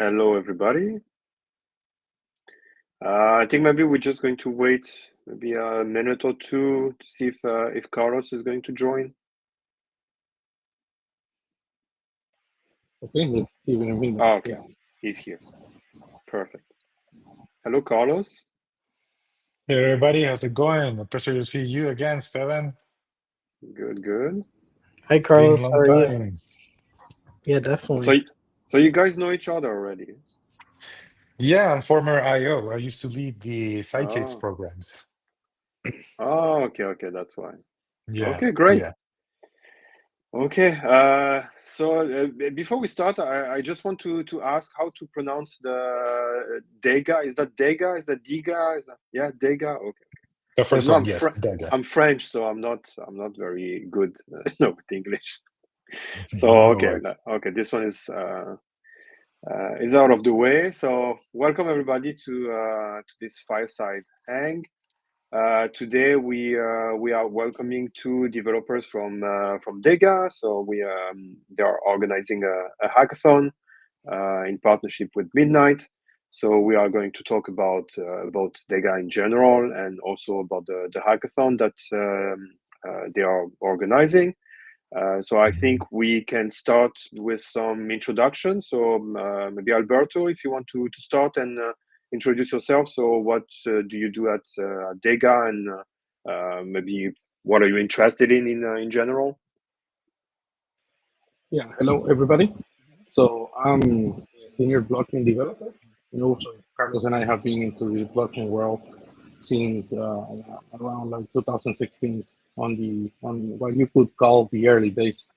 Hello, everybody. I think maybe we're just going to wait maybe a minute or two to see if Carlos is going to join. Okay, let's give it a minute. Oh, okay, he's here. Perfect. Hello, Carlos. Hey everybody, how's it going? A pleasure to see you again, Steven. Good, good. Hi, Been a Carlos. How long are you? time. Yeah, definitely. So you guys know each other already? Yeah, I'm former IO. I used to lead the sidechains Oh, programs. okay, that's why. Yeah, Okay, great. yeah. Okay, so before we start, I just want to ask how to pronounce the Dega. Is that Dega? Is that Diga? Yeah, Dega. Okay. The Because first no, one, yes, Dega. I'm French, so I'm not very good no with English. So No okay, worries. okay, this one is out of the way. So welcome everybody to this fireside hang. Today we are welcoming two developers from Dega. So they are organizing a hackathon in partnership with Midnight. So we are going to talk about Dega in general and also about the hackathon that they are organizing. So I think we can start with some introduction. So maybe Alberto, if you want to start and introduce yourself. So what do you do at Dega, and maybe what are you interested in general? Yeah, hello everybody. So I'm a senior blockchain developer. So Carlos and I have been into the blockchain world since around like 2016 on what you could call the early days.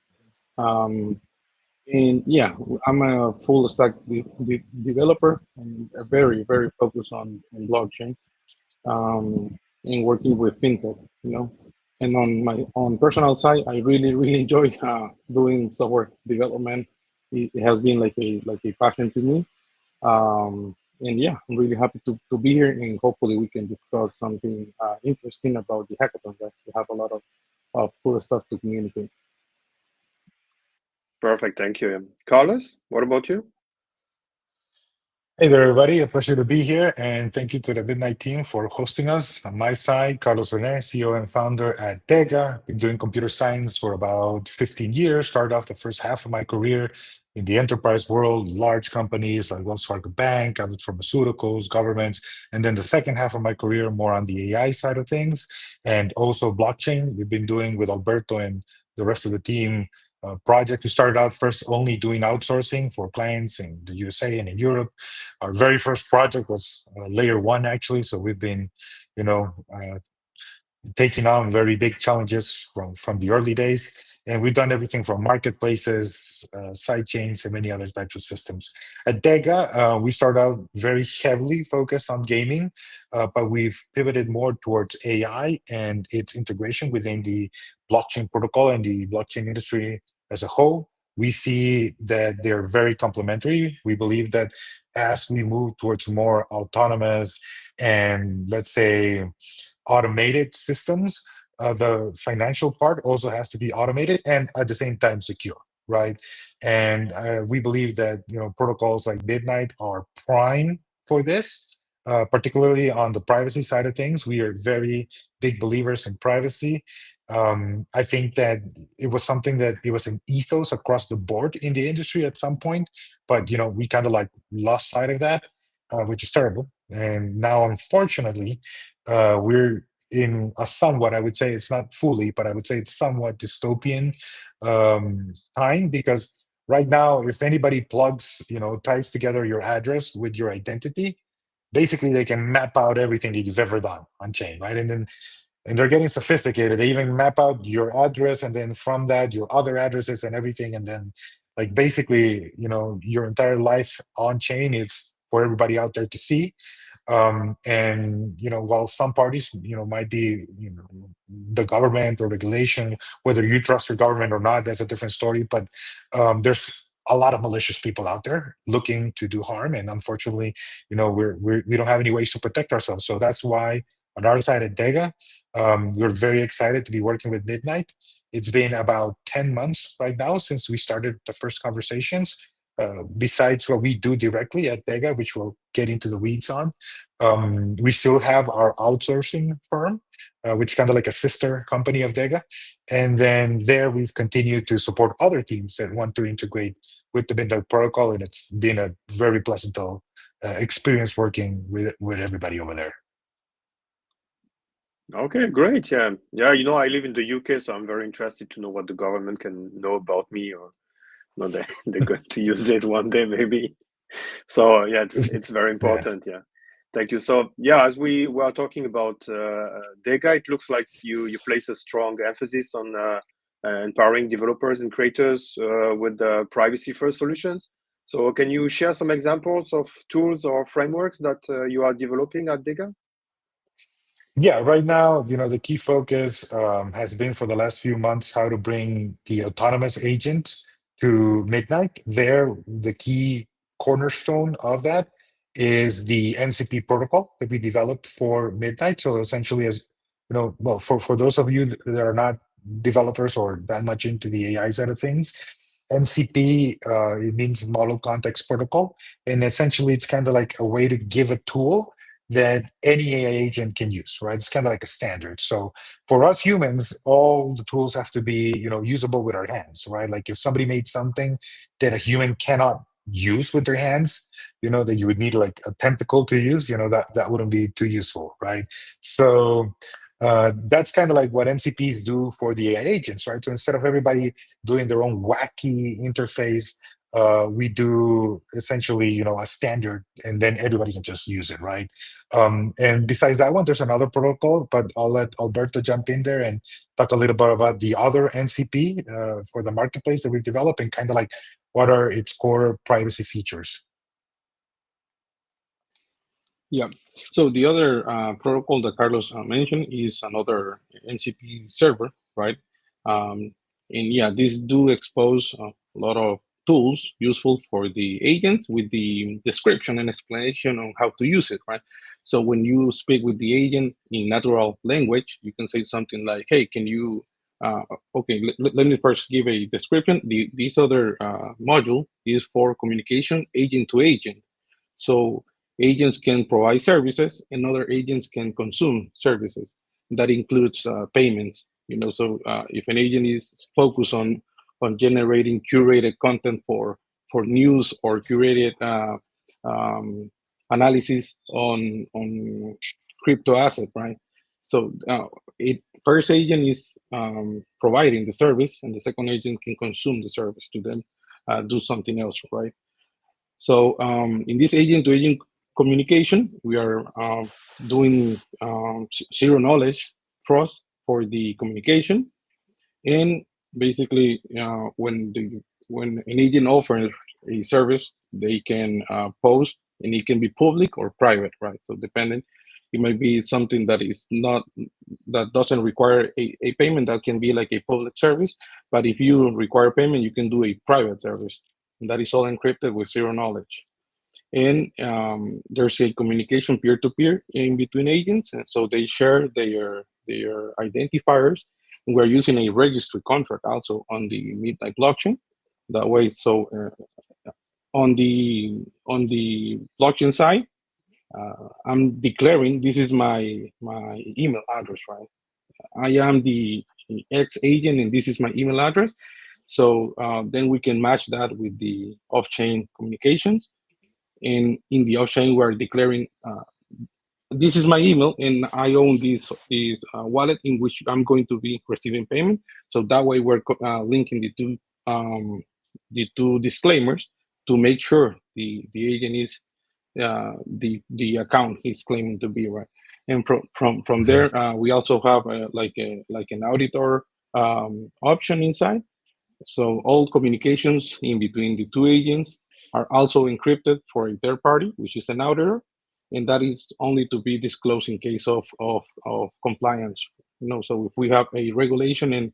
Um, and yeah, I'm a full stack developer and very focused on blockchain. In working with fintech, And on my own personal side, I really enjoy doing software development. It has been like a passion to me. And yeah, I'm really happy to be here, and hopefully we can discuss something interesting about the hackathon. That we have a lot of cool stuff to communicate. Perfect, thank you. Carlos, what about you? Hey there, everybody. A pleasure to be here, and thank you to the Midnight team for hosting us. On my side, Carlos Rene, CEO and founder at Dega. Been doing computer science for about 15 years. Started off the first half of my career in the enterprise world, large companies like Wells Fargo Bank, other pharmaceuticals, governments, and then the second half of my career more on the AI side of things, and also blockchain. We've been doing with Alberto and the rest of the team project. We started out first only doing outsourcing for clients in the USA and in Europe. Our very first project was layer one, actually. So we've been, you know, taking on very big challenges from the early days. And we've done everything from marketplaces, side chains, and many other types of systems. At Dega, we started out very heavily focused on gaming, but we've pivoted more towards AI and its integration within the blockchain protocol and the blockchain industry as a whole. We see that they're very complementary. We believe that as we move towards more autonomous and, let's say, automated systems, the financial part also has to be automated and at the same time secure, right? And we believe that protocols like Midnight are prime for this. Particularly on the privacy side of things, we are very big believers in privacy. I think that it was something that it was an ethos across the board in the industry at some point, but we kind of like lost sight of that, which is terrible. And now, unfortunately, we're in a somewhat, I would say it's not fully, but I would say it's somewhat dystopian time, because right now, if anybody plugs, ties together your address with your identity, basically they can map out everything that you've ever done on chain, right? And they're getting sophisticated. They even map out your address, and then from that, your other addresses and everything. And then, like, basically, your entire life on chain is for everybody out there to see. And while some parties might be the government or regulation, whether you trust your government or not, that's a different story. But there's a lot of malicious people out there looking to do harm, and unfortunately, we don't have any ways to protect ourselves. So that's why on our side at Dega, we're very excited to be working with Midnight. It's been about 10 months right now since we started the first conversations. besides what we do directly at Dega, which we'll get into the weeds on, we still have our outsourcing firm, which is kind of like a sister company of Dega. And then there we've continued to support other teams that want to integrate with the Midnight Protocol. And it's been a very pleasant experience working with everybody over there. Okay, great. Yeah. I live in the UK, so I'm very interested to know what the government can know about me, or they're going to use it one day maybe. So yeah, it's very important. Yeah. Thank you. So yeah, as we were talking about Dega, it looks like you place a strong emphasis on empowering developers and creators with privacy first solutions. So can you share some examples of tools or frameworks that you are developing at Dega? Yeah, right now, the key focus has been for the last few months how to bring the autonomous agents to Midnight. There, the key cornerstone of that is the NCP protocol that we developed for Midnight. So essentially, as well, for those of you that are not developers or that much into the AI side of things, MCP it means Model Context Protocol, and essentially it's kind of like a way to give a tool that any AI agent can use, right? It's kind of like a standard. So for us humans, all the tools have to be, usable with our hands, right? Like if somebody made something that a human cannot use with their hands, that you would need like a tentacle to use, that wouldn't be too useful, right? So that's kind of like what MCPs do for the AI agents, right? So instead of everybody doing their own wacky interface, we do essentially, a standard, and then everybody can just use it, right? And besides that one, there's another protocol, but I'll let Alberto jump in there and talk a little bit about the other NCP for the marketplace that we've developed, and kind of like what are its core privacy features. Yeah. So the other protocol that Carlos mentioned is another NCP server, right? And yeah, these do expose a lot of tools useful for the agent with the description and explanation on how to use it, right? So when you speak with the agent in natural language, you can say something like, "Hey, can you?" Okay, let me first give a description. This other module is for communication agent to agent. So agents can provide services and other agents can consume services. That includes payments. So if an agent is focused on generating curated content for news or curated analysis on crypto asset, right? So first agent is providing the service, and the second agent can consume the service to then do something else, right? So in this agent-to-agent communication, we are doing zero knowledge trust for the communication, and basically when an agent offers a service, they can post, and it can be public or private, right? So depending, it might be something that doesn't require a payment, that can be like a public service. But if you require payment, you can do a private service, and that is all encrypted with zero knowledge. And there's a communication peer-to-peer in between agents, and so they share their identifiers. And we're using a registry contract also on the Midnight blockchain. That way, so on the blockchain side, I'm declaring this is my email address, right? I am the X agent, and this is my email address. So then we can match that with the off-chain communications. And in the off-chain, we're declaring this is my email, and I own this wallet in which I'm going to be receiving payment. So that way, we're linking the two disclaimers to make sure the agent is the account he's claiming to be, right. And from there, we also have like an auditor option inside. So all communications in between the two agents are also encrypted for a third party, which is an auditor, and that is only to be disclosed in case of compliance. So if we have a regulation and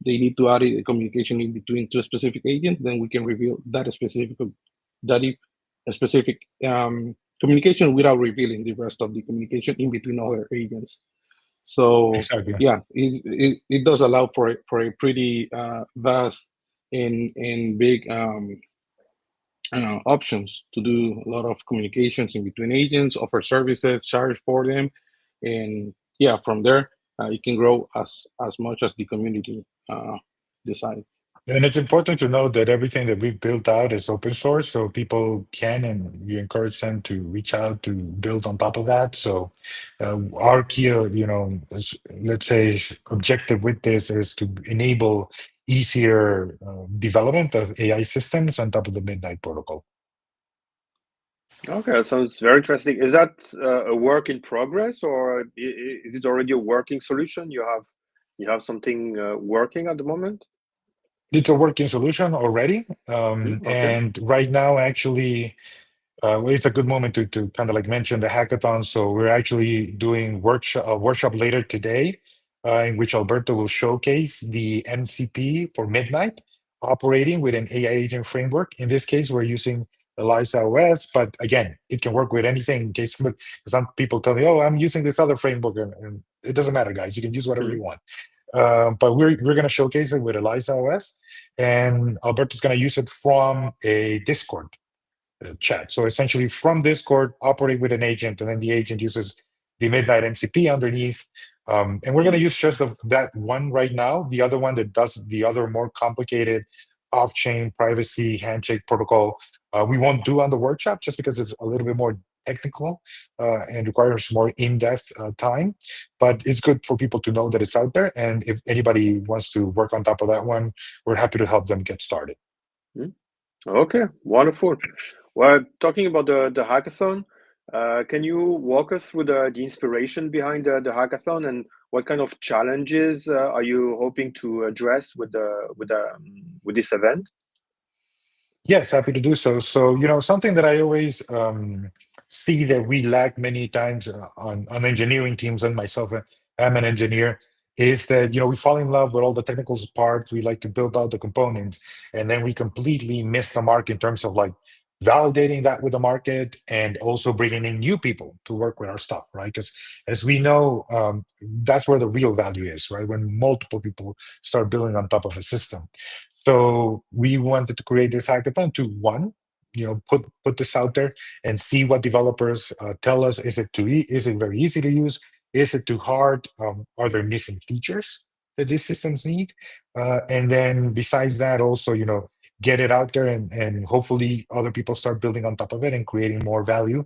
they need to add a communication in between two specific agents, then we can reveal that specific communication without revealing the rest of the communication in between other agents. So exactly. Yeah, it does allow for a pretty vast and big options to do a lot of communications in between agents, offer services, charge for them, and yeah, from there it can grow as much as the community decides. And it's important to note that everything that we've built out is open source, so people can and we encourage them to reach out to build on top of that. So our key, let's say, objective with this is to enable easier development of AI systems on top of the Midnight Protocol. Okay, that sounds very interesting. Is that a work in progress, or is it already a working solution? You have something working at the moment? It's a working solution already, Okay. and right now, actually, it's a good moment to kind of like mention the hackathon. So we're actually doing a workshop later today, in which Alberto will showcase the MCP for Midnight operating with an AI agent framework. In this case, we're using Eliza OS, but again, it can work with anything. In case some people tell me, "Oh, I'm using this other framework," and it doesn't matter, guys. You can use whatever you want. But we're going to showcase it with Eliza OS, and Alberto's going to use it from a Discord chat. So essentially from Discord, operate with an agent, and then the agent uses the Midnight MCP underneath. And we're going to use just that one right now. The other one that does the other more complicated off-chain privacy handshake protocol, we won't do on the workshop just because it's a little bit more technical and requires more in-depth time. But it's good for people to know that it's out there. And if anybody wants to work on top of that one, we're happy to help them get started. Okay, wonderful. Well, talking about the hackathon, can you walk us through the inspiration behind the hackathon, and what kind of challenges are you hoping to address with this event? Yes, happy to do so. So, something that I always see that we lack many times on engineering teams, and myself, I'm an engineer, is that, we fall in love with all the technical parts. We like to build out the components, and then we completely miss the mark in terms of like validating that with the market and also bringing in new people to work with our stuff, right? Because as we know, that's where the real value is, right? When multiple people start building on top of a system. So we wanted to create this hackathon to one, put this out there and see what developers tell us. Is it is it very easy to use? Is it too hard? Are there missing features that these systems need? And then besides that, also, get it out there and hopefully other people start building on top of it and creating more value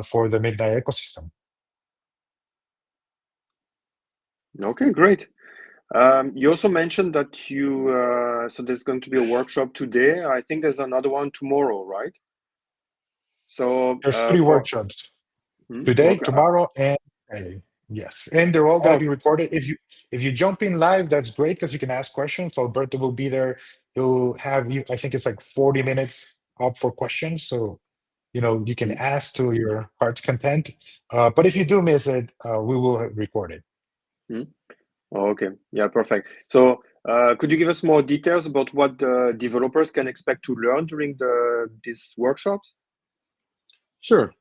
for the Midnight ecosystem. Okay, great. You also mentioned that so there's going to be a workshop today. I think there's another one tomorrow, right? So there's three workshops today, okay. tomorrow, and Friday. Yes, and they're all going to be recorded. If you jump in live, that's great because you can ask questions. So Alberto will be there. He'll have you. I think it's like 40 minutes up for questions. So you can ask to your heart's content. But if you do miss it, we will record it. Okay. Yeah, perfect. So could you give us more details about what the developers can expect to learn during these workshops? Sure.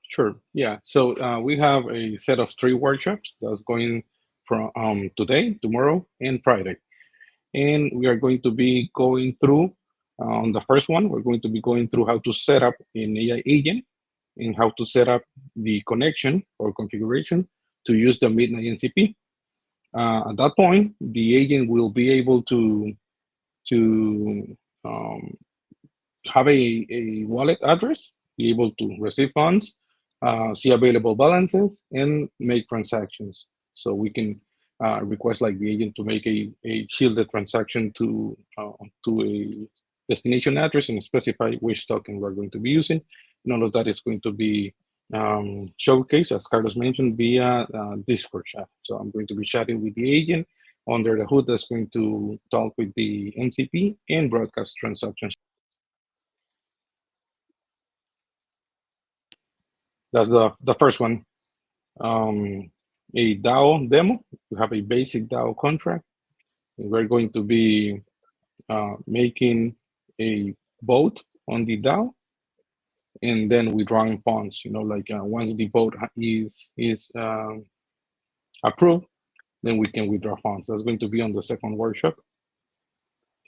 Yeah. So we have a set of 3 workshops that's going from today, tomorrow, and Friday. And we are going to be going through, on the first one, we're going to be going through how to set up an AI agent and how to set up the connection or configuration to use the Midnight NCP. At that point, the agent will be able to um, have a wallet address, be able to receive funds, see available balances, and make transactions. So we can request like the agent to make a shielded transaction to a destination address and specify which token we're going to be using. And all of that is going to be showcased, as Carlos mentioned, via Discord chat. So I'm going to be chatting with the agent under the hood that's going to talk with the MCP and broadcast transactions. That's the first one. A DAO demo. We have a basic DAO contract. We're going to be making a vote on the DAO, and then we drawing funds. Once the vote is approved, then we can withdraw funds. That's going to be on the second workshop.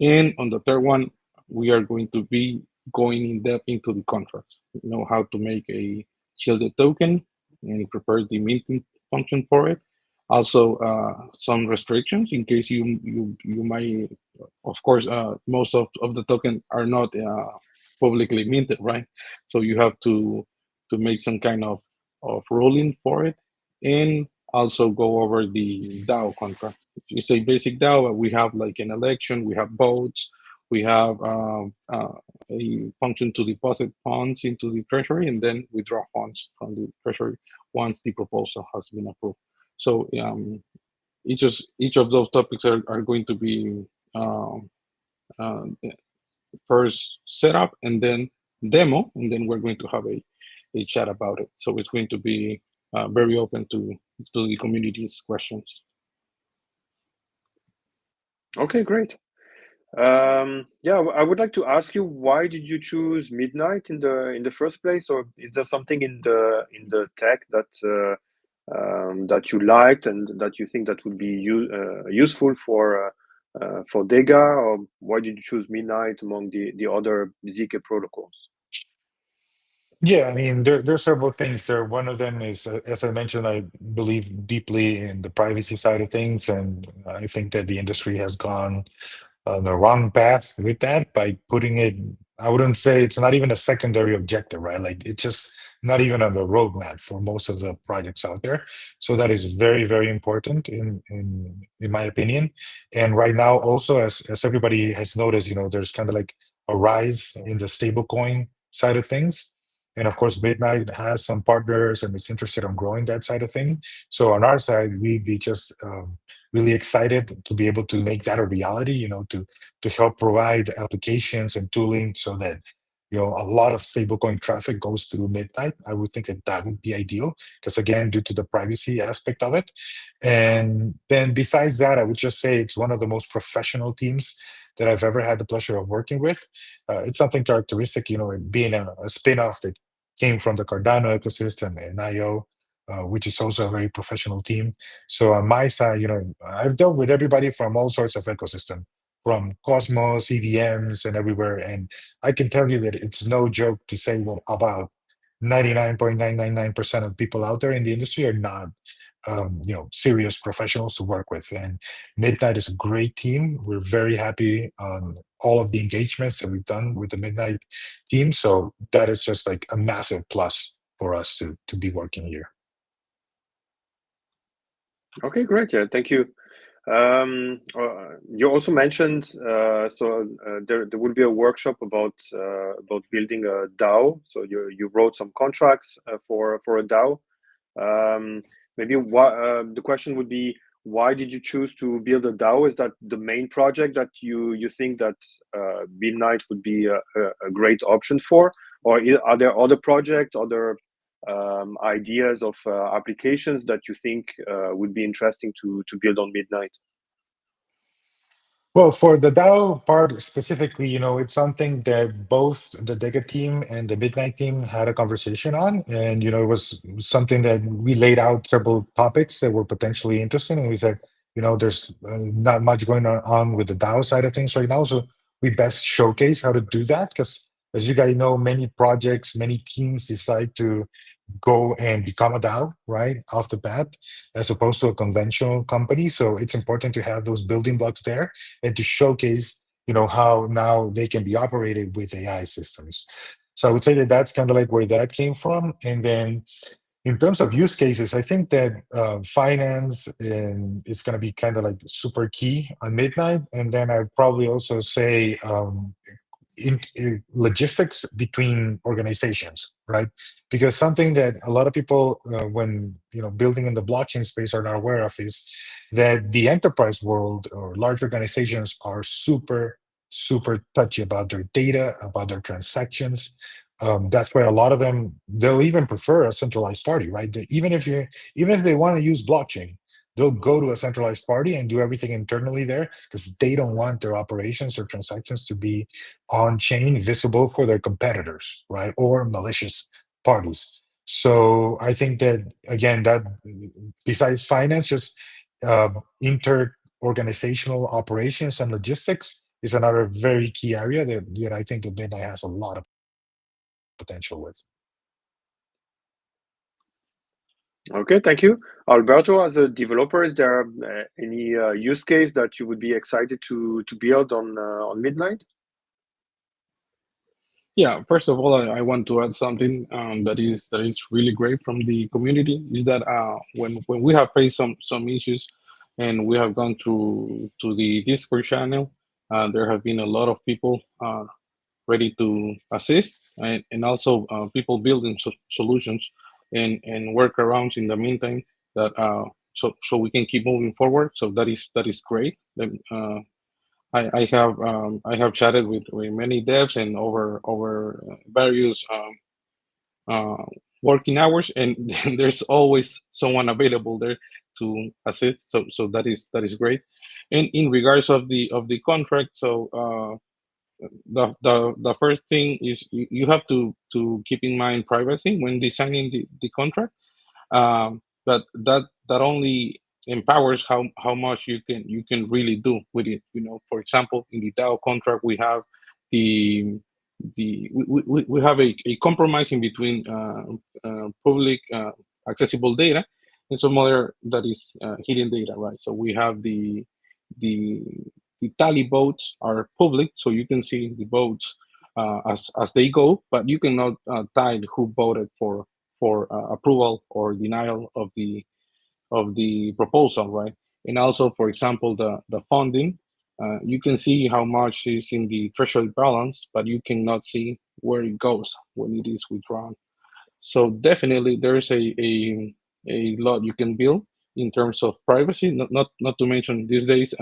And on the third one, we are going to be going in depth into the contracts. You know how to make a shielded token and prepare the minting function for it. Also, some restrictions in case you might, of course, most of the token are not publicly minted, right? So you have to make some kind of ruling for it, and also go over the DAO contract. You say basic DAO, we have like an election, we have votes, we have a function to deposit funds into the treasury and then withdraw funds from the treasury once the proposal has been approved. So each of those topics are going to be um, uh, first setup and then demo, and then we're going to have a chat about it. So it's going to be very open to the community's questions. Okay, great. Yeah, I would like to ask you, why did you choose midnight in the first place, or is there something in the tech that you liked and that you think that would be useful for Dega, or why did you choose midnight among the other ZK protocols? Yeah, I mean, there's several things there. One of them is, as I mentioned, I believe deeply in the privacy side of things, and I think that the industry has gone on the wrong path with that by putting it. I wouldn't say it's not even a secondary objective, right? Like it's just not even on the roadmap for most of the projects out there. So that is very, very important in my opinion. And right now, also as everybody has noticed, there's kind of like a rise in the stablecoin side of things. And of course, Midnight has some partners and is interested in growing that side of thing. So on our side, we'd be just really excited to be able to make that a reality, to help provide applications and tooling so that a lot of stablecoin traffic goes through Midnight. I would think that that would be ideal because, again, due to the privacy aspect of it. And then besides that, I would just say it's one of the most professional teams that I've ever had the pleasure of working with. It's something characteristic, it being a spin-off that came from the Cardano ecosystem and IO, which is also a very professional team. So on my side, I've dealt with everybody from all sorts of ecosystem, from Cosmos, EVMs, and everywhere. And I can tell you that it's no joke to say that about 99.999% of people out there in the industry are not, serious professionals to work with. And Midnight is a great team. We're very happy on all of the engagements that we've done with the Midnight team. So that is just like a massive plus for us to be working here. Okay, great. Yeah, thank you. You also mentioned there will be a workshop about building a DAO. So you wrote some contracts for a DAO. Maybe the question would be, why did you choose to build a DAO? Is that the main project that you think that Midnight would be a great option for, or are there other projects, other ideas of applications that you think would be interesting to build on Midnight? Well, for the DAO part specifically, it's something that both the Dega team and the Midnight team had a conversation on. And, it was something that we laid out several topics that were potentially interesting. And we said, there's not much going on with the DAO side of things right now. So we best showcase how to do that. Because as you guys know, many projects, many teams decide to go and become a DAO right off the bat, as opposed to a conventional company. So it's important to have those building blocks there and to showcase, how now they can be operated with AI systems. So I would say that that's kind of like where that came from. And then in terms of use cases, I think that finance is going to be kind of like super key on Midnight. And then I'd probably also say in logistics between organizations, right? Because something that a lot of people, when building in the blockchain space, are not aware of is that the enterprise world or large organizations are super, super touchy about their data, about their transactions. That's why a lot of them, they'll even prefer a centralized party, right? Even if they want to use blockchain, they'll go to a centralized party and do everything internally there because they don't want their operations or transactions to be on chain visible for their competitors, right? Or malicious parties. So I think that, again, that besides finance, just inter organizational operations and logistics is another very key area that I think that Midnight has a lot of potential with. Okay, thank you. Alberto, as a developer, is there any use case that you would be excited to build on Midnight? Yeah, first of all, I want to add something that is really great from the community is that when we have faced some issues and we have gone through to the Discord channel, there have been a lot of people ready to assist and also people building solutions and workarounds in the meantime that so we can keep moving forward. So that is great. I have chatted with many devs and over various uh, working hours, and there's always someone available there to assist. So that is great. And in regards of the contract, so the first thing is you have to keep in mind privacy when designing the contract. But that only empowers how much you can really do with it. You know, for example, in the DAO contract we have the we have a compromise in between public accessible data and some other that is hidden data, right? So we have the the tally votes are public, so you can see the votes as they go, but you cannot tie who voted for approval or denial of the proposal, right? And also, for example, the funding, you can see how much is in the treasury balance, but you cannot see where it goes when it is withdrawn. So definitely, there's a lot you can build in terms of privacy. Not to mention these days,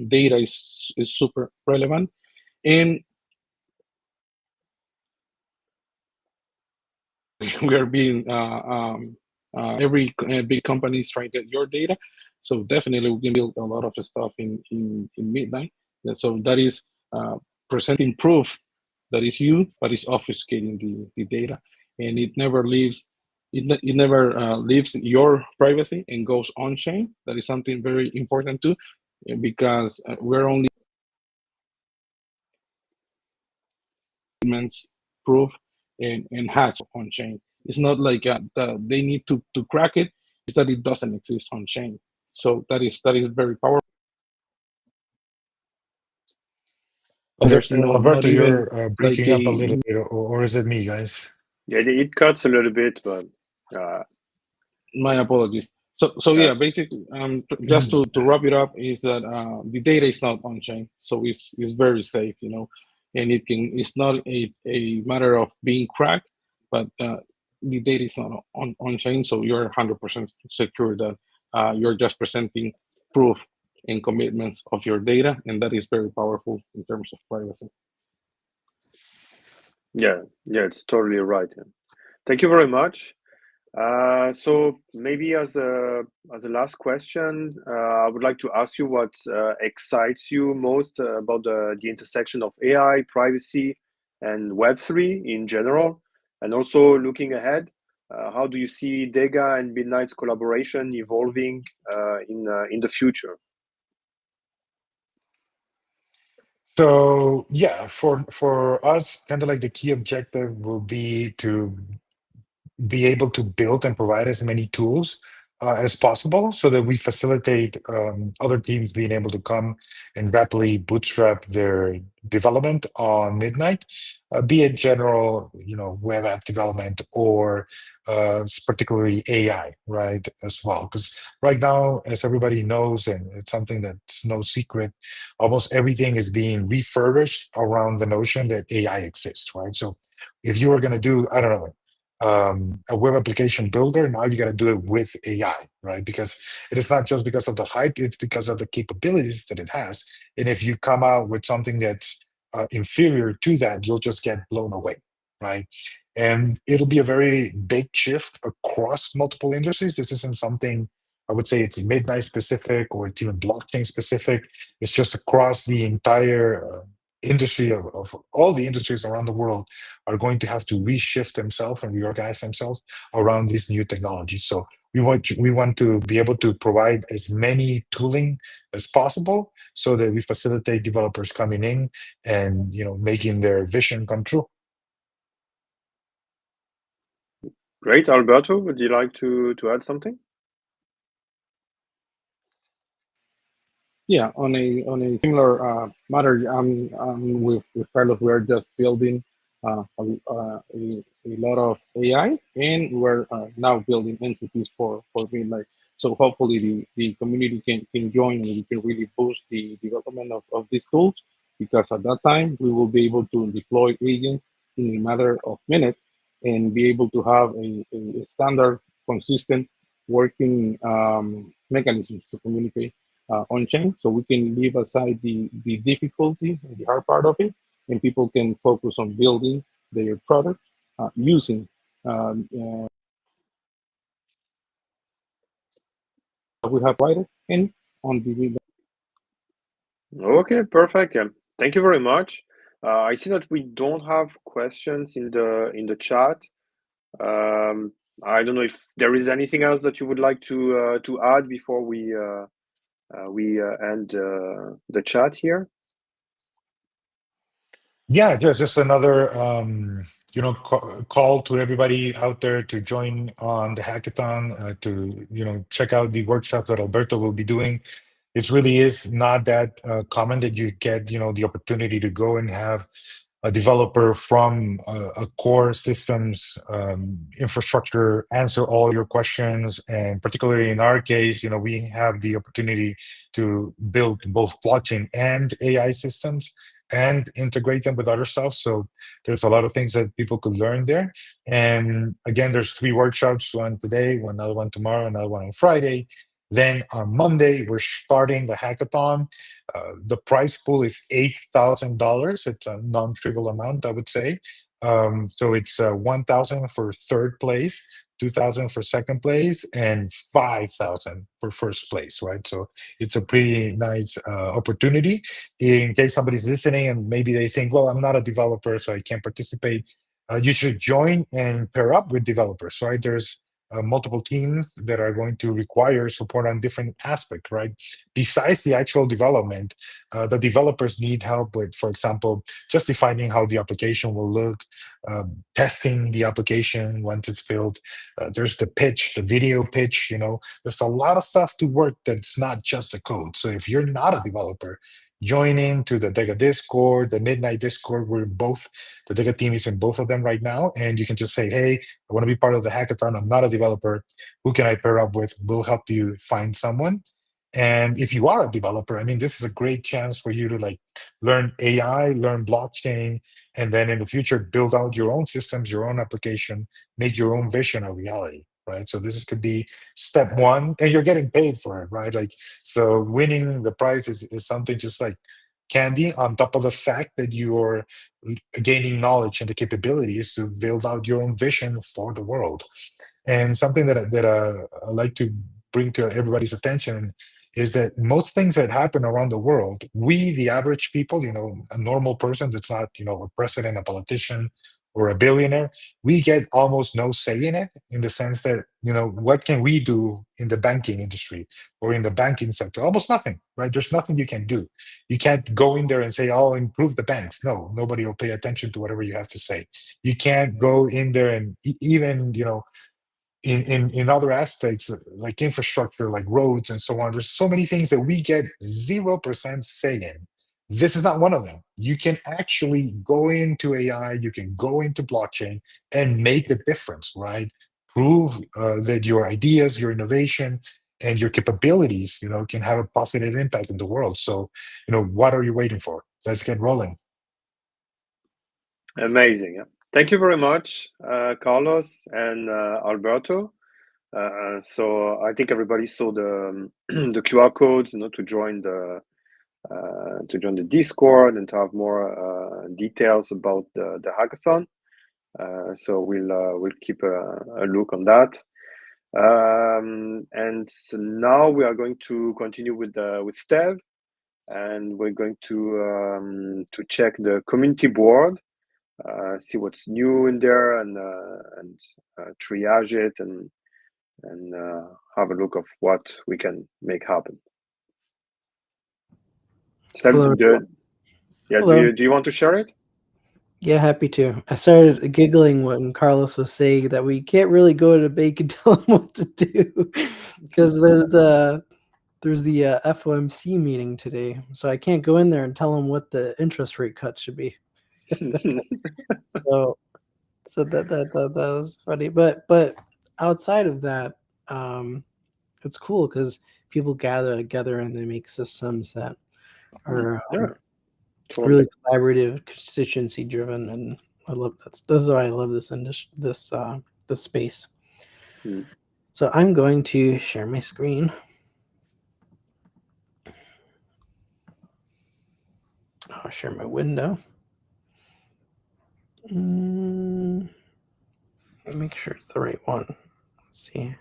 data is super relevant, and we are being every big company is trying to get your data. So definitely we can build a lot of stuff in Midnight. And so that is presenting proof that is you, but it's obfuscating the data, and it never leaves. It never leaves your privacy and goes on chain. That is something very important too, because we're only proof and hash on chain. It's not like they need to crack it. It's that it doesn't exist on chain. So that is very powerful. There's not Alberto, even you're like breaking up a little bit, or is it me, guys? Yeah, it cuts a little bit, but my apologies. So yeah, basically, just to wrap it up, is that the data is not on chain, so it's very safe, you know, and it's not a matter of being cracked, but the data is not on chain, so you're 100% secure that you're just presenting proof and commitments of your data, and that is very powerful in terms of privacy. yeah, it's totally right. Thank you very much. So maybe as a last question, I would like to ask you what excites you most about the intersection of AI, privacy, and Web3 in general, and also looking ahead. How do you see Dega and Midnight's collaboration evolving in the future? So yeah, for us, kind of like the key objective will be to be able to build and provide as many tools as possible so that we facilitate other teams being able to come and rapidly bootstrap their development on Midnight, be it general, web app development or particularly AI, right, as well. Because right now, as everybody knows, and it's something that's no secret, almost everything is being refurbished around the notion that AI exists, right? So if you were going to do, I don't know, a web application builder, now you got to do it with AI, right? Because it is not just because of the hype, it's because of the capabilities that it has. And if you come out with something that's inferior to that, you'll just get blown away, right? And it'll be a very big shift across multiple industries. This isn't something I would say it's Midnight specific or it's even blockchain specific. It's just across the entire industry of all the industries around the world are going to have to reshift themselves and reorganize themselves around these new technologies. So We want to be able to provide as many tooling as possible so that we facilitate developers coming in and making their vision come true. Great, Alberto. Would you like to add something? Yeah, on a similar matter, I'm with Carlos. We are just building a lot of AI, and we're now building entities for midnight. So hopefully the community can join, and we can really boost the development of these tools, because at that time we will be able to deploy agents in a matter of minutes and be able to have a standard, consistent working mechanisms to communicate on chain, so we can leave aside the difficulty and the hard part of it, and people can focus on building their product using we have provided and on the. Okay, perfect. Yeah, thank you very much. I see that we don't have questions in the chat. I don't know if there is anything else that you would like to add before we end the chat here. Yeah, just another call to everybody out there to join on the hackathon, to check out the workshops that Alberto will be doing. It really is not that common that you get the opportunity to go and have a developer from a core systems infrastructure answer all your questions. And particularly in our case, we have the opportunity to build both blockchain and AI systems and integrate them with other stuff. So there's a lot of things that people could learn there. And again, there's 3 workshops, one today, another one tomorrow, another one on Friday. Then on Monday, we're starting the hackathon. The prize pool is $8,000. It's a non-trivial amount, I would say. So it's 1,000 for third place, 2,000 for second place, and 5,000 for first place, right? So it's a pretty nice opportunity. In case somebody's listening and maybe they think, well, I'm not a developer, so I can't participate. You should join and pair up with developers, right? There's multiple teams that are going to require support on different aspects, right? Besides the actual development, the developers need help with, for example, just defining how the application will look, testing the application once it's built. There's the pitch, the video pitch, there's a lot of stuff to work that's not just the code. So if you're not a developer, join into the Dega Discord, the Midnight Discord. The Dega team is in both of them right now. And you can just say, hey, I want to be part of the hackathon. I'm not a developer. Who can I pair up with? We'll help you find someone. And if you are a developer, I mean, this is a great chance for you to learn AI, learn blockchain, and then in the future, build out your own systems, your own application, make your own vision a reality, right? So this could be step one, and you're getting paid for it, right? So winning the prize is something just like candy on top of the fact that you're gaining knowledge and the capabilities to build out your own vision for the world. And something that I like to bring to everybody's attention is that most things that happen around the world, we, the average people, a normal person that's not, a president, a politician, or a billionaire, we get almost no say in it, in the sense that, what can we do in the banking industry or in the banking sector? Almost nothing, right? There's nothing you can do. You can't go in there and say, oh, improve the banks. No, nobody will pay attention to whatever you have to say. You can't go in there and even, in other aspects like infrastructure, like roads and so on. There's so many things that we get 0% say in. This is not one of them. You can actually go into AI, you can go into blockchain and make a difference, right? Prove that your ideas, your innovation, and your capabilities, can have a positive impact in the world. So, what are you waiting for? Let's get rolling. Amazing. Thank you very much, Carlos and Alberto. So I think everybody saw the the QR codes, to join the Discord and to have more details about the hackathon. So we'll keep a look on that. And so now we are going to continue with Steve, and we're going to check the community board, see what's new in there, and triage it, and and have a look of what we can make happen. Hello. Do you want to share it? Yeah, happy to. I started giggling when Carlos was saying that we can't really go to the bank and tell them what to do because there's the FOMC meeting today, so I can't go in there and tell them what the interest rate cut should be. so that was funny, but outside of that, it's cool because people gather together and they make systems that are really collaborative, constituency driven, and I love that. This is why I love this this space. So I'm going to share my screen. I'll share my window. Make sure it's the right one. Let's see.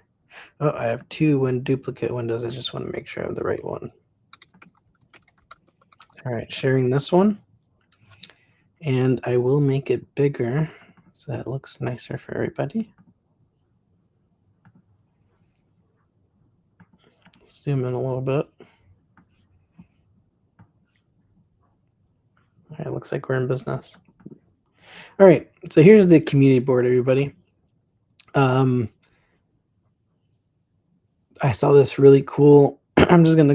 Oh, I have two duplicate windows. I just want to make sure I have the right one. All right, sharing this one. And I will make it bigger so that it looks nicer for everybody. Zoom in a little bit. All right, looks like we're in business. All right, so here's the community board, everybody. I saw this really cool. We're just gonna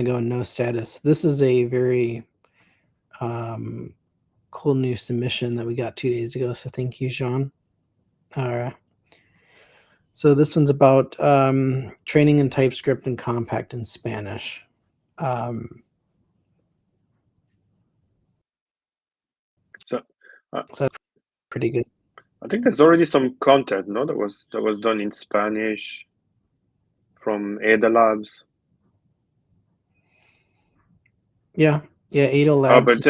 go in no status. This is a very cool new submission that we got 2 days ago. So thank you, Jean. All right. So this one's about training in TypeScript and Compact in Spanish. So that's pretty good. I think there's already some content, no, that was done in Spanish from Ada Labs. Yeah, Ada Labs. Oh, but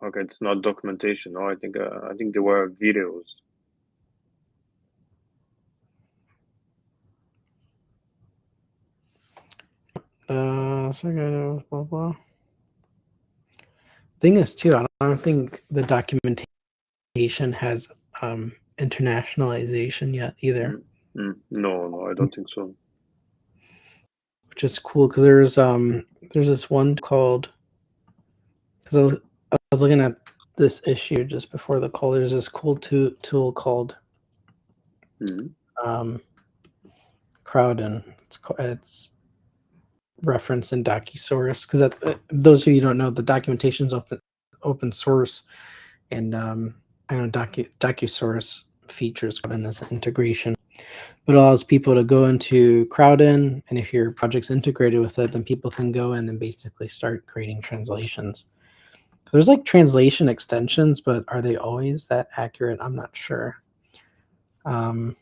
okay, it's not documentation. No, I think there were videos. So blah blah. Thing is too, I don't think the documentation has internationalization yet either. No, I don't think so. Which is cool because there's this one called, because I was looking at this issue just before the call. There's this cool tool called Crowdin. It's referenced in DocuSource because those of you who don't know, the documentation's open source, and I know DocuSource features Crowdin as an integration, but it allows people to go into Crowdin, and if your project's integrated with it, then people can go in and basically start creating translations. There's like translation extensions, but are they always that accurate? I'm not sure. So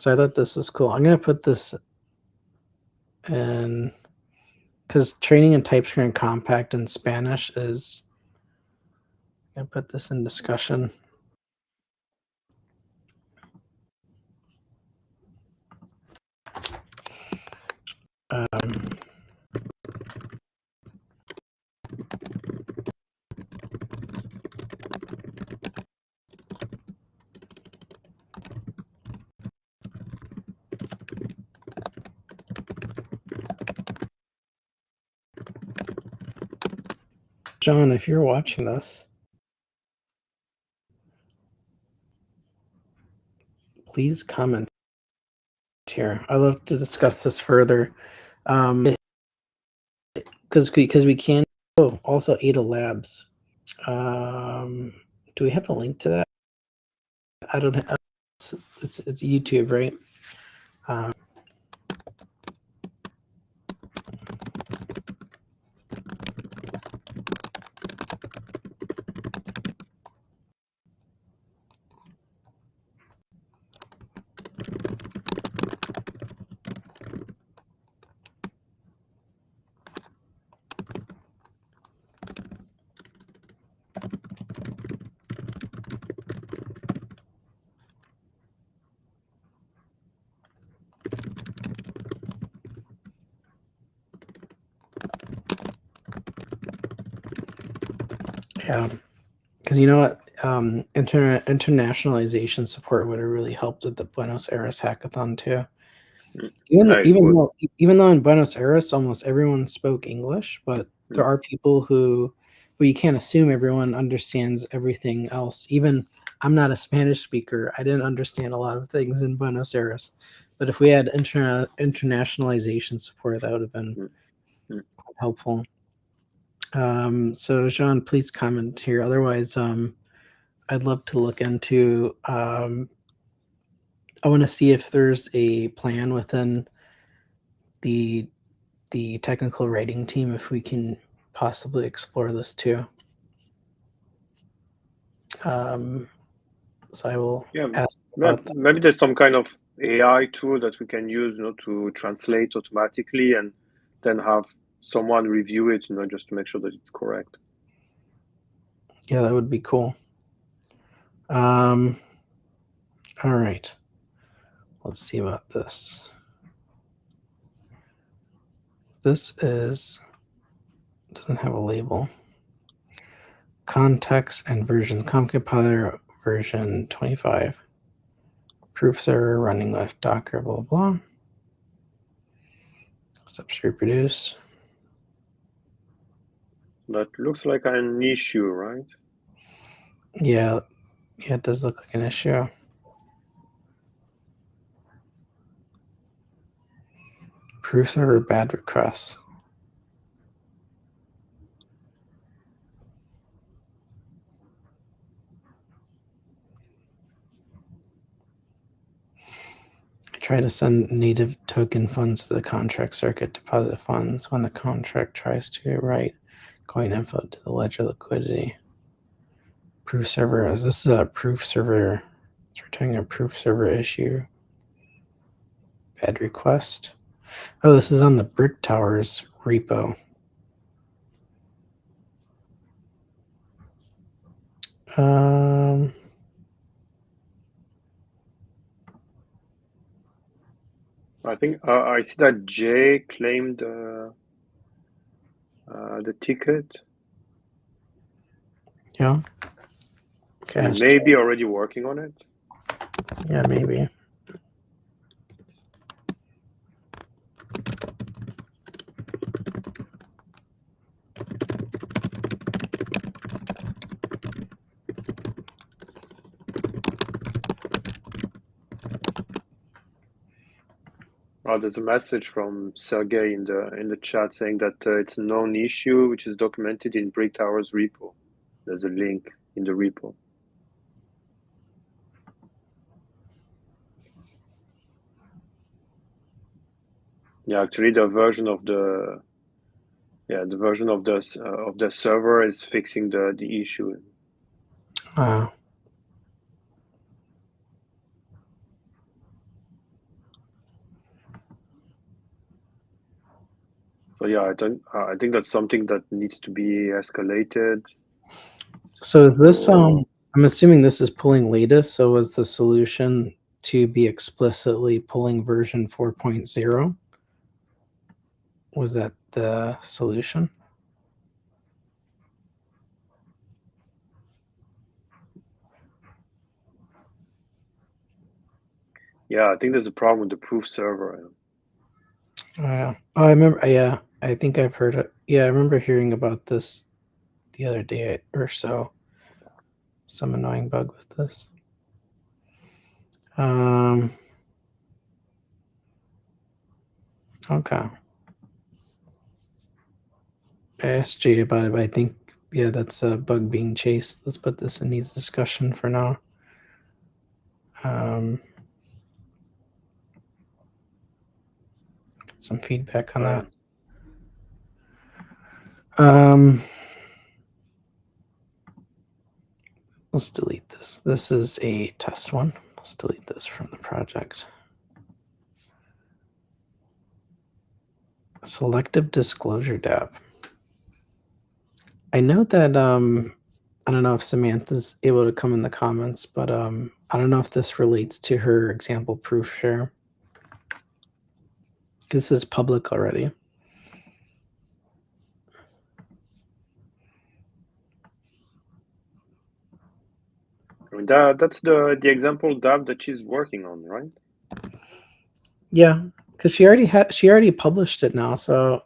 I thought this was cool. I'm going to put this in because training in TypeScript and Compact in Spanish is, I'm going to put this in discussion. John, if you're watching this, please comment here. I'd love to discuss this further. Because we can. Oh, also Ada Labs. Do we have a link to that? I don't have. It's YouTube, right? Yeah, because you know what? internationalization support would have really helped with the Buenos Aires hackathon too. Mm. Even Yeah, it would. even though in Buenos Aires almost everyone spoke English, but there are people who, well, you can't assume everyone understands everything else. Even I'm not a Spanish speaker. I didn't understand a lot of things in Buenos Aires, but if we had internationalization support, that would have been helpful. So Jean, please comment here. Otherwise, I'd love to look into. I want to see if there's a plan within the technical writing team if we can possibly explore this too. So I will ask about that. Maybe there's some kind of AI tool that we can use, to translate automatically and then have someone review it, just to make sure that it's correct. Yeah, that would be cool. All right. Let's see about this. This doesn't have a label. Context and version. Compiler version 25. Proof server running with Docker, blah, blah. Steps reproduce. That looks like an issue, right? Yeah, it does look like an issue. Proof server bad requests. Try to send native token funds to the contract circuit, deposit funds when the contract tries to write coin info to the ledger liquidity. Proof server, is this a proof server? It's returning a proof server issue. Bad request. Oh, this is on the Brick Towers repo. I think I see that Jay claimed the ticket. Yeah. Okay. He may be already working on it. Yeah, maybe. There's a message from Sergey in the chat saying that it's a known issue, which is documented in Brick Towers repo. There's a link in the repo. Yeah, actually, the version of the server is fixing the issue. So yeah, I think that's something that needs to be escalated. So is this I'm assuming this is pulling latest. So was the solution to be explicitly pulling version 4.0? Was that the solution? Yeah, I think there's a problem with the proof server. Oh, I remember. Yeah, I think I've heard it. Yeah, I remember hearing about this the other day or so. Some annoying bug with this. Okay. I asked Jay about it, but I think, yeah, that's a bug being chased. Let's put this in needs discussion for now. Get some feedback on that. Let's delete this. This is a test one. Let's delete this from the project. Selective disclosure DApp. I know that I don't know if Samantha's able to come in the comments, but I don't know if this relates to her example proof share. This is public already. That's the example dApp that she's working on, right? Yeah, because she already published it now. So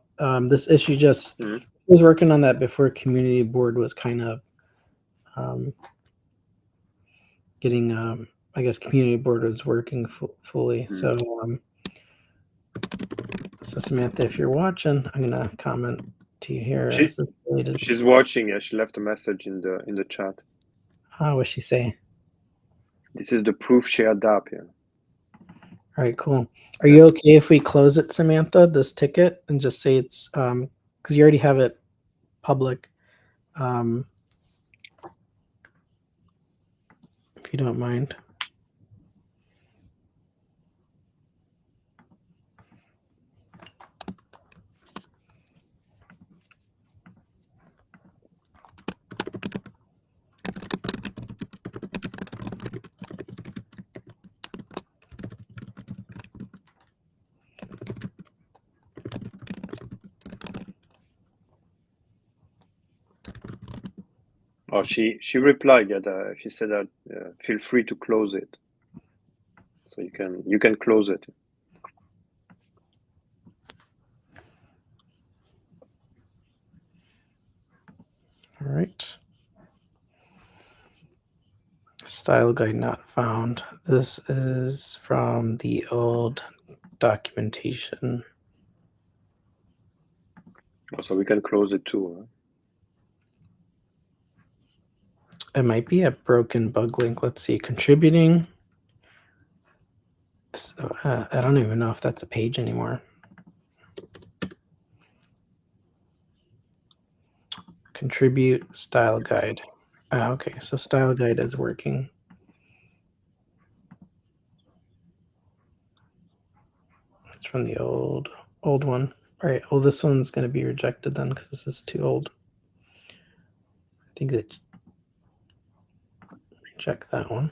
this issue just was working on that before community board was kind of getting I guess community board was working fully. So so Samantha, if you're watching, I'm gonna comment to you here. She's watching. Yeah, she left a message in the chat. What's she say? This is the proof share dApp. Yeah. All right, cool. Are you okay if we close it, Samantha, this ticket, and just say it's because you already have it public? If you don't mind. Oh, she replied that she said that feel free to close it, so you can close it. All right. Style guide not found. This is from the old documentation. So we can close it too. Huh? It might be a broken bug link. Let's see. Contributing. So, I don't even know if that's a page anymore. Contribute style guide. Okay, so style guide is working. It's from the old one. All right. Well, this one's going to be rejected then because this is too old. I think that reject that one.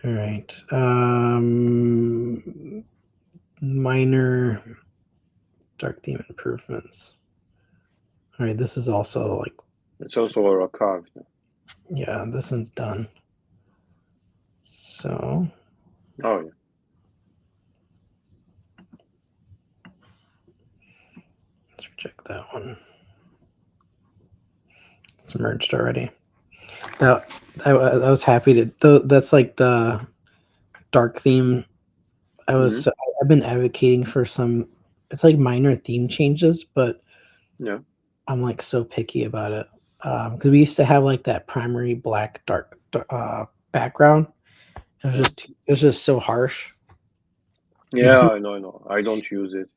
All right. Minor dark theme improvements. All right. This is also like. It's also a archive. Yeah, this one's done. So. Oh yeah. Let's reject that one. It's merged already. Now, I was happy to. That's like the dark theme. I've been advocating for some. It's like minor theme changes, but yeah, I'm like so picky about it because we used to have like that primary black dark background. It was just so harsh. Yeah, I know. I don't use it.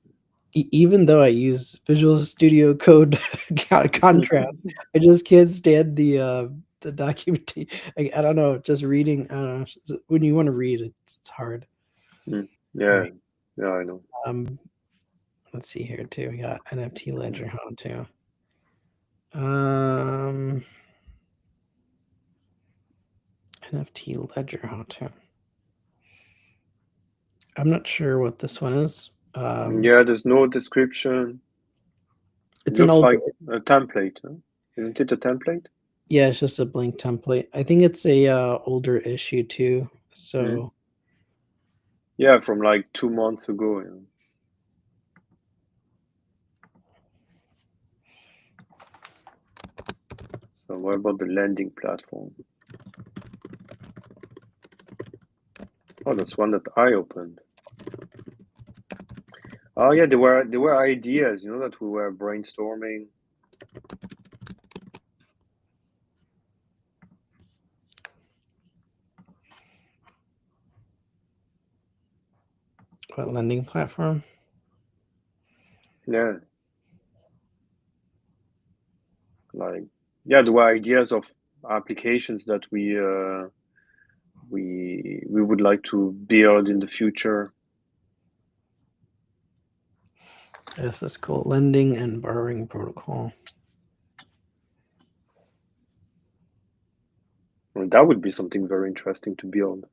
Even though I use Visual Studio Code contrast, I just can't stand the documentation. I don't know, just reading. I don't know, when you want to read, it's hard. Yeah, right. Yeah, I know. Let's see here too. We got NFT ledger how to. NFT ledger how to. I'm not sure what this one is. Yeah, there's no description. It looks like a template, huh? Isn't it a template? Yeah, it's just a blank template. I think it's a older issue too. So yeah, from like 2 months ago. Yeah. So what about the lending platform? Oh, that's one that I opened. Oh yeah, there were ideas, that we were brainstorming. What lending platform? Yeah. Like, yeah, there were ideas of applications that we would like to build in the future. This is called lending and borrowing protocol. Well, that would be something very interesting to build.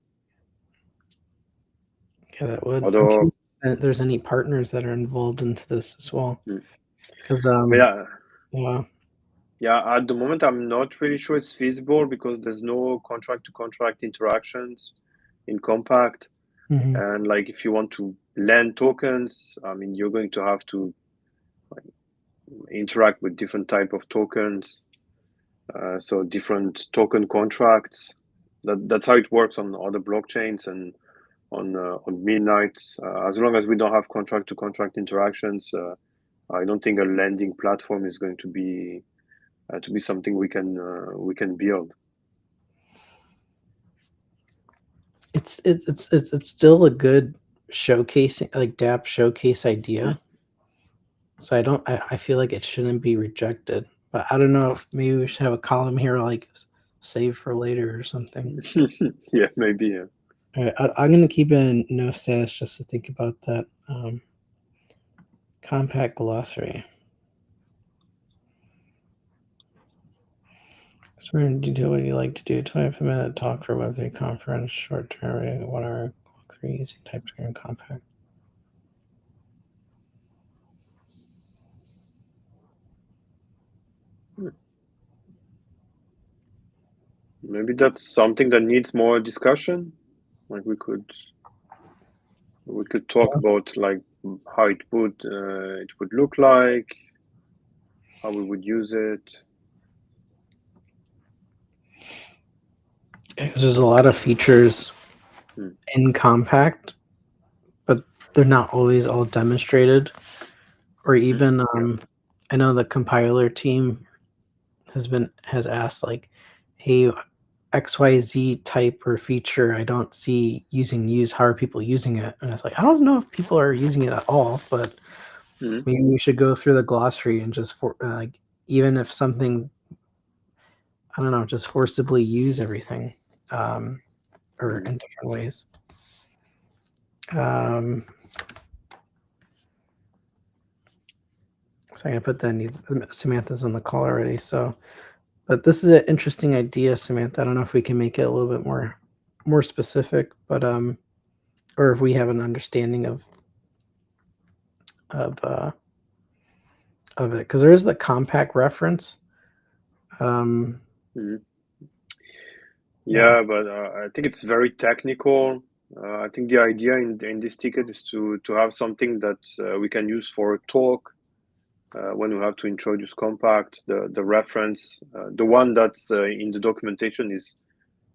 Yeah, that would. Although there's any partners that are involved into this as well. Because yeah, yeah, at the moment, I'm not really sure it's feasible because there's no contract-to-contract interactions in Compact. mhm. And like if you want to lend tokens, I mean, you're going to have to like, interact with different type of tokens. So different token contracts. That's how it works on other blockchains and on Midnight. As long as we don't have contract-to-contract interactions, I don't think a lending platform is going to be something we can build. It's still a good showcasing, like DApp showcase idea. So I feel like it shouldn't be rejected. But I don't know if maybe we should have a column here like save for later or something. Yeah, maybe. Yeah. All right, I'm gonna keep it in no status just to think about that. Compact glossary. Explain detail what you like to do. 25-minute talk for Web3 conference. Short term, 1 hour. 3 using TypeScript compact. Maybe that's something that needs more discussion. Like we could talk about like how it would look like, how we would use it. Because there's a lot of features in compact, but they're not always all demonstrated. Or even I know the compiler team has asked like, hey, XYZ type or feature I don't see use. How are people using it? And it's like, I don't know if people are using it at all, but maybe we should go through the glossary and just like, even if something, I don't know, just forcibly use everything, or in different ways. So I'm gonna put that Samantha's on the call already. So, but this is an interesting idea, Samantha. I don't know if we can make it a little bit more specific, but or if we have an understanding of it, because there is the compact reference. Yeah, but I think it's very technical. I think the idea in this ticket is to have something that we can use for a talk when we have to introduce compact. The reference, the one that's in the documentation is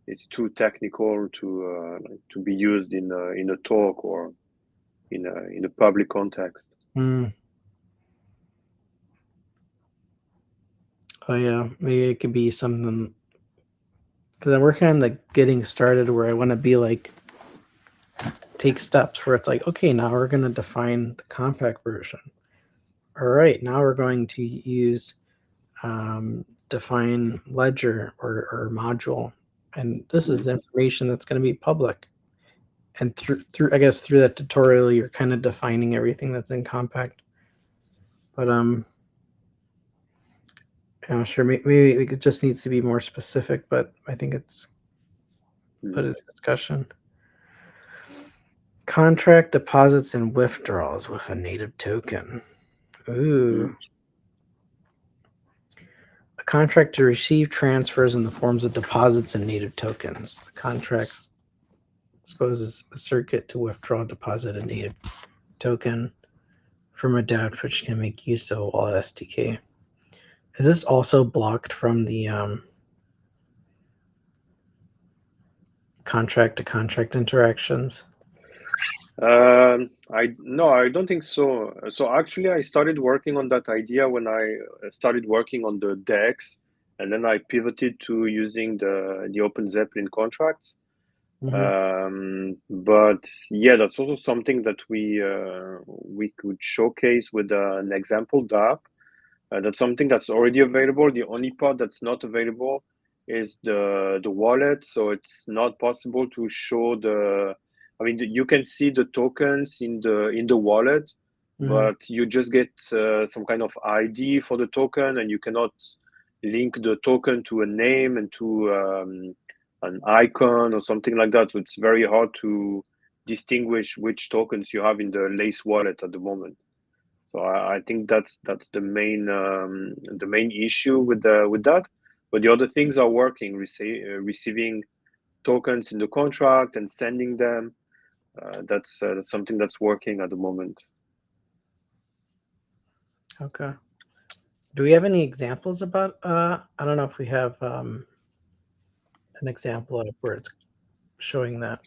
it's too technical to be used in a talk or in a public context. Oh yeah, maybe it could be something, because I'm working on the getting started where I want to be like take steps where it's like, okay, now we're going to define the compact version. All right, now we're going to use define ledger or module, and this is the information that's going to be public. And through I guess through that tutorial, you're kind of defining everything that's in compact. But I'm sure maybe it just needs to be more specific. But I think it's put in discussion. Contract deposits and withdrawals with a native token. Ooh. A contract to receive transfers in the forms of deposits and native tokens. The contract exposes a circuit to withdraw, deposit a native token from a DApp, which can make use of a wallet SDK. Is this also blocked from the contract to contract interactions? I don't think so. So actually, I started working on that idea when I started working on the DEX, and then I pivoted to using the Open Zeppelin contracts. But yeah, that's also something that we could showcase with an example DApp. That's something that's already available. The only part that's not available is the wallet. So it's not possible to show you can see the tokens in the wallet, but you just get some kind of ID for the token, and you cannot link the token to a name and to an icon or something like that. So it's very hard to distinguish which tokens you have in the Lace wallet at the moment. So I think that's the main issue with that. But the other things are working, receiving tokens in the contract and sending them. That's something that's working at the moment. Okay. Do we have any examples about? I don't know if we have an example of where it's showing that.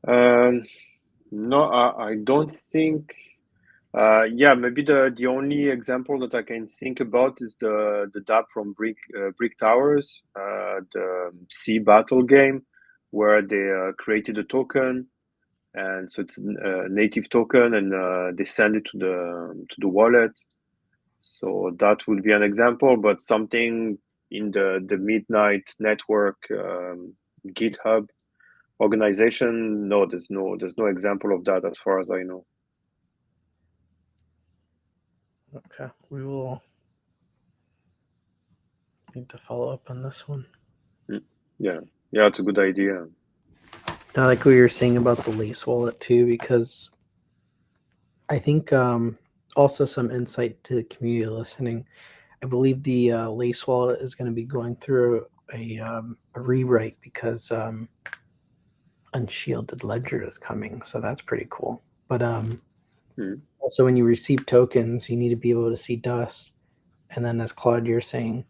No, I don't think. Yeah, maybe the only example that I can think about is the dApp from Brick Towers, the sea battle game, where they created a token, and so it's a native token, and they send it to the wallet. So that would be an example, but something in the Midnight Network GitHub organization, no, there's no example of that as far as I know. Okay, we will need to follow up on this one. Yeah, it's a good idea. I like what you were saying about the Lace wallet too, because I think also some insight to the community listening. I believe the Lace wallet is going to be going through a rewrite because Unshielded Ledger is coming, so that's pretty cool. But also, when you receive tokens, you need to be able to see dust. And then, as Claude, you're saying,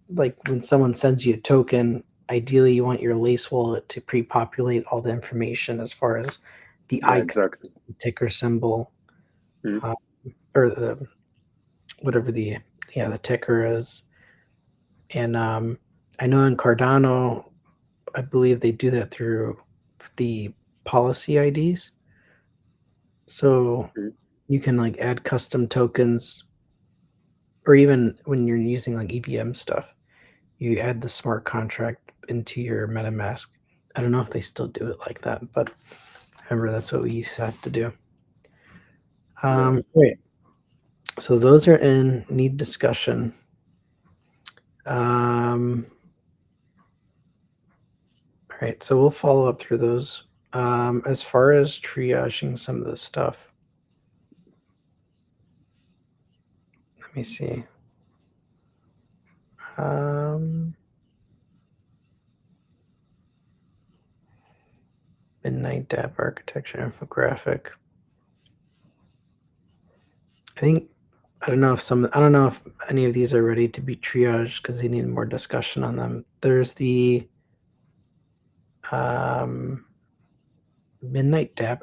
like when someone sends you a token, ideally you want your Lace wallet to pre-populate all the information as far as the icon, exactly. ticker symbol, or the whatever the ticker is. And I know in Cardano, I believe they do that through the policy IDs. So you can like add custom tokens, or even when you're using like EVM stuff, you add the smart contract into your MetaMask. I don't know if they still do it like that, but remember that's what we used to have to do. Great. So those are in need discussion. All right, so we'll follow up through those. As far as triaging some of this stuff, let me see. Midnight dApp architecture infographic. I don't know if any of these are ready to be triaged because they need more discussion on them. There's the Midnight dApp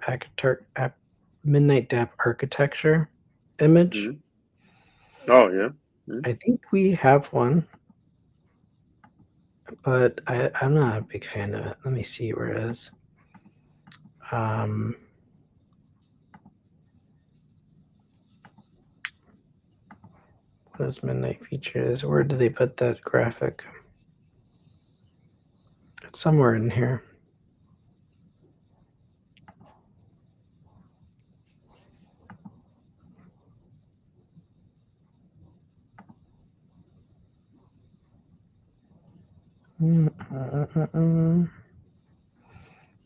architecture image. Oh yeah. I think we have one, but I'm not a big fan of it. Let me see where it is. What is Midnight features? Where do they put that graphic? It's somewhere in here.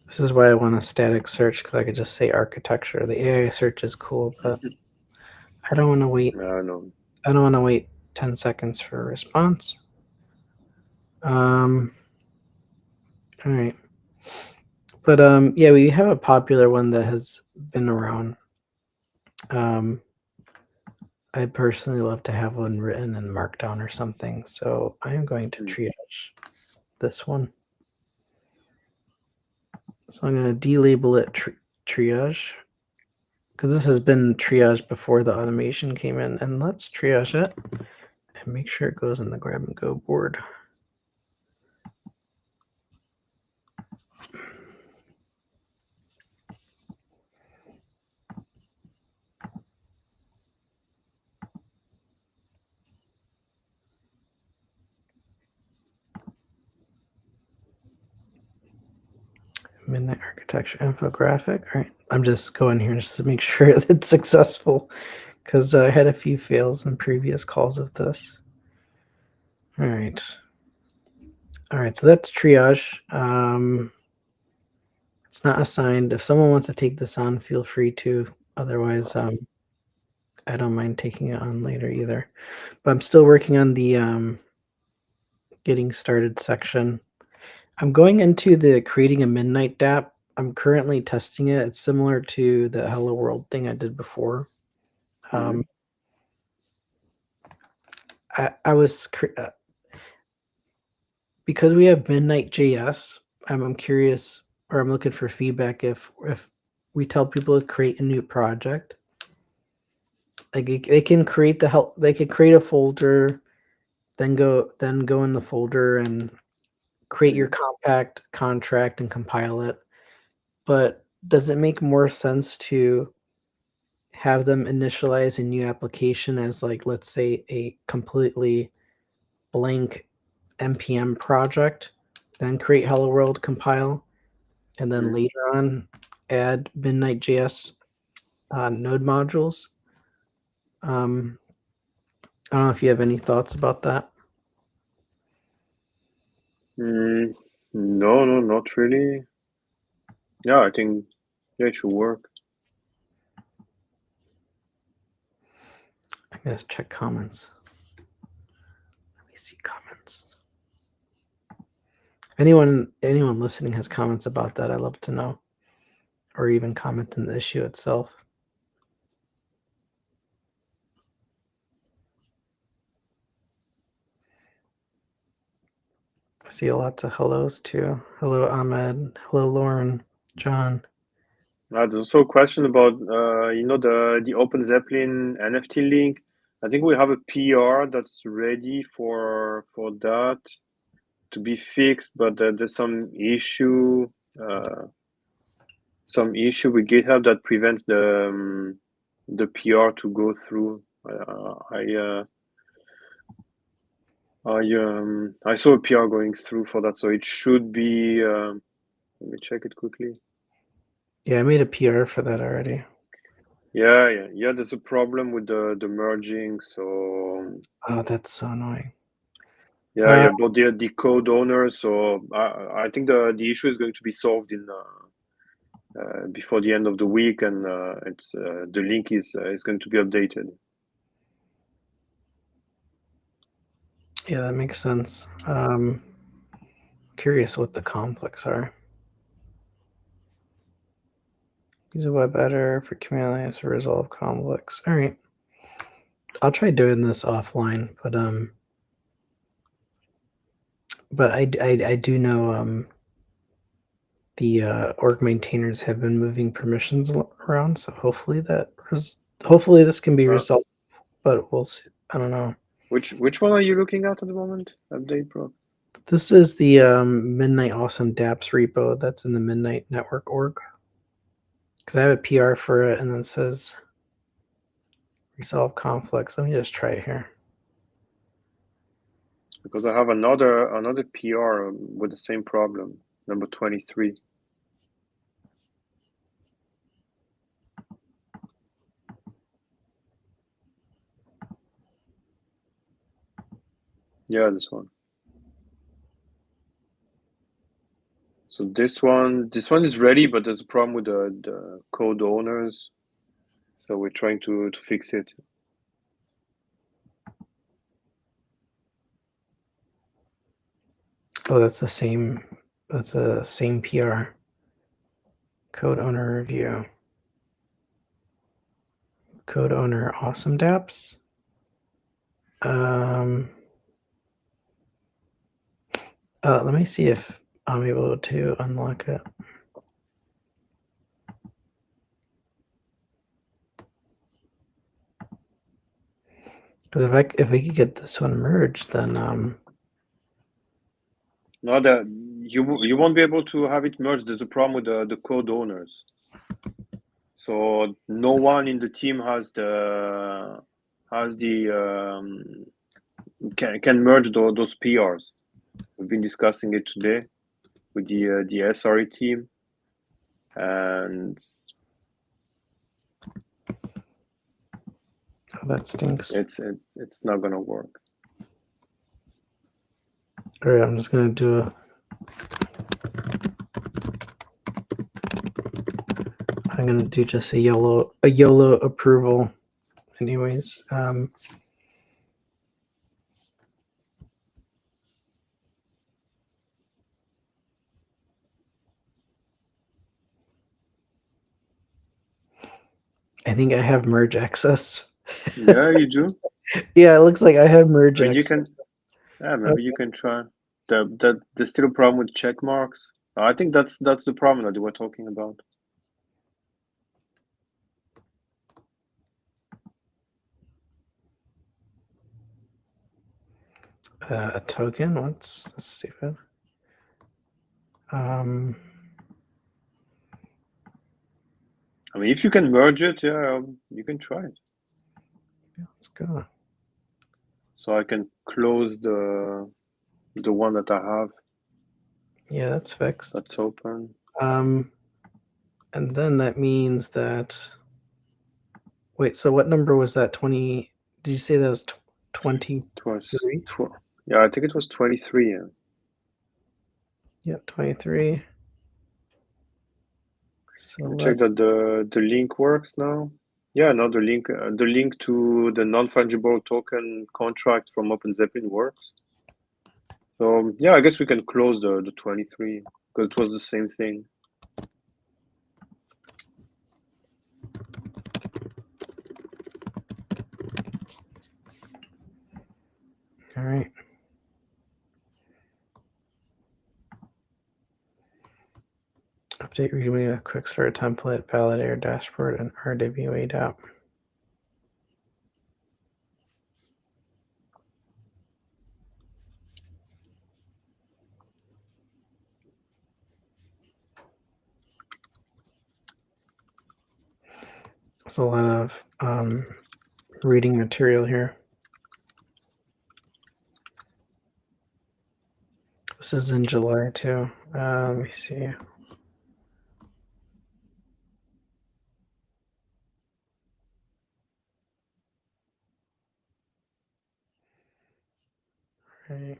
This is why I want a static search, because I could just say architecture. The AI search is cool, but I don't want to wait. I don't want to wait 10 seconds for a response. All right. But yeah, we have a popular one that has been around. I personally love to have one written in Markdown or something, so I am going to triage this one. So I'm going to delabel it triage, because this has been triaged before the automation came in. And let's triage it and make sure it goes in the grab and go board. Midnight architecture infographic. All right, I'm just going here just to make sure it's successful, because I had a few fails in previous calls of this. All right, so that's triage. It's not assigned. If someone wants to take this on, feel free to. Otherwise, I don't mind taking it on later either. But I'm still working on the getting started section. I'm going into the creating a midnight dApp. I'm currently testing it. It's similar to the Hello World thing I did before. I was because we have Midnight JS. I'm curious, or I'm looking for feedback if we tell people to create a new project, like they can create they could create a folder, then go in the folder and create your compact contract and compile it. But does it make more sense to have them initialize a new application as, like, let's say a completely blank npm project, then create Hello World, compile, and then later on add Midnight JS node modules? I don't know if you have any thoughts about that. No, not really. Yeah, I think it should work. I'm gonna check comments. Let me see comments. If anyone listening has comments about that, I'd love to know, or even comment in the issue itself. I see lots of hellos too. Hello, Ahmed. Hello, Lauren. John. There's also a question about the Open Zeppelin NFT link. I think we have a PR that's ready for that to be fixed, but there's some issue with GitHub that prevents the PR to go through. I saw a PR going through for that, so it should be. Let me check it quickly. Yeah, I made a PR for that already. Yeah. There's a problem with the merging, so. Oh, that's so annoying. Yeah, but the code owner. So I think the issue is going to be solved in before the end of the week, and it's the link is going to be updated. Yeah, that makes sense. Curious what the conflicts are. Use a web editor for command lines to resolve conflicts. All right, I'll try doing this offline, but I do know the org maintainers have been moving permissions around, so hopefully this can be resolved. But we'll see. I don't know. Which one are you looking at the moment? Update, bro. This is the Midnight Awesome dApps repo that's in the Midnight Network org. Because I have a PR for it, and then it says resolve conflicts. Let me just try it here. Because I have another PR with the same problem, number 23. Yeah, this one. So this one is ready, but there's a problem with the code owners. So we're trying to fix it. Oh, that's the same. That's the same PR. Code owner review. Code owner awesome dApps. Let me see if I'm able to unlock it. Because if we could get this one merged, then No, that you won't be able to have it merged. There's a problem with the code owners. So no one in the team can merge those PRs. We've been discussing it today with the SRE team, and that stinks. It's not gonna work. All right, I'm just gonna do I'm gonna do just a YOLO approval anyways. I think I have merge access. Yeah, you do. Yeah, it looks like I have merge You access. can. Yeah, maybe you can try. There's still a problem with check marks. I think that's the problem that we're talking about. A token? That's stupid. I mean, if you can merge it, yeah, you can try it. Let's go. So I can close the one that I have. Yeah, that's fixed. That's open. And then that means that. Wait, so what number was that? 20? Did you say that was 23? It was yeah, I think it was 23. Yeah. Yep, 23. So Check that the link works now. Yeah, no, the link to the non-fungible token contract from OpenZeppelin works. So yeah, I guess we can close the 23 because it was the same thing. all right. Update readme a quick start template, validator dashboard, and RWA DApp. There's a lot of reading material here. This is in July too. Let me see. Right.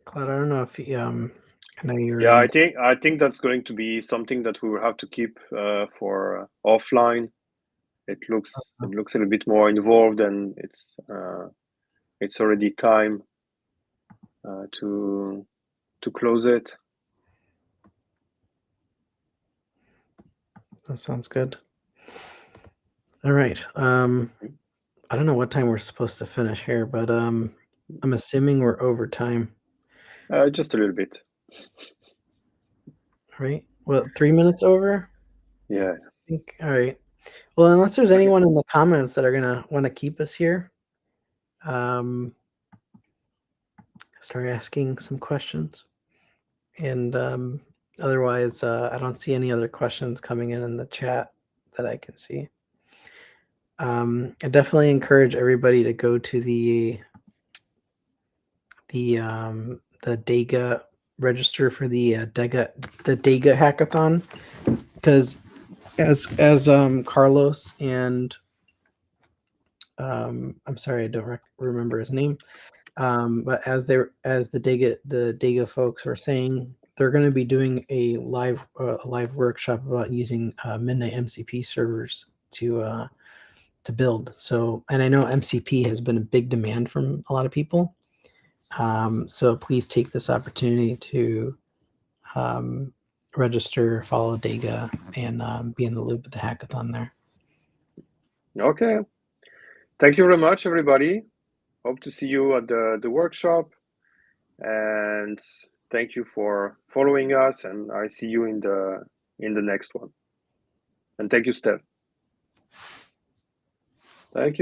Claude, I don't know if I know you're. Yeah, I think that's going to be something that we will have to keep for offline. It looks a little bit more involved, and it's already time to close it. That sounds good. All right. I don't know what time we're supposed to finish here, but I'm assuming we're over time. Just a little bit. Right? Well, 3 minutes over? Yeah. I think. All right. Well, unless there's anyone in the comments that are gonna want to keep us here, start asking some questions. And otherwise, I don't see any other questions coming in the chat that I can see. I definitely encourage everybody to go to the Dega register for the Dega Hackathon, because as Carlos and I'm sorry, I don't remember his name, but as the Dega folks were saying, they're going to be doing a live workshop about using Midnight MCP servers to build. So, and I know MCP has been a big demand from a lot of people. So please take this opportunity to register, follow Dega, and be in the loop with the hackathon there. Okay. Thank you very much, everybody. Hope to see you at the workshop. And thank you for following us. And I see you in the next one. And thank you, Steph. Thank you.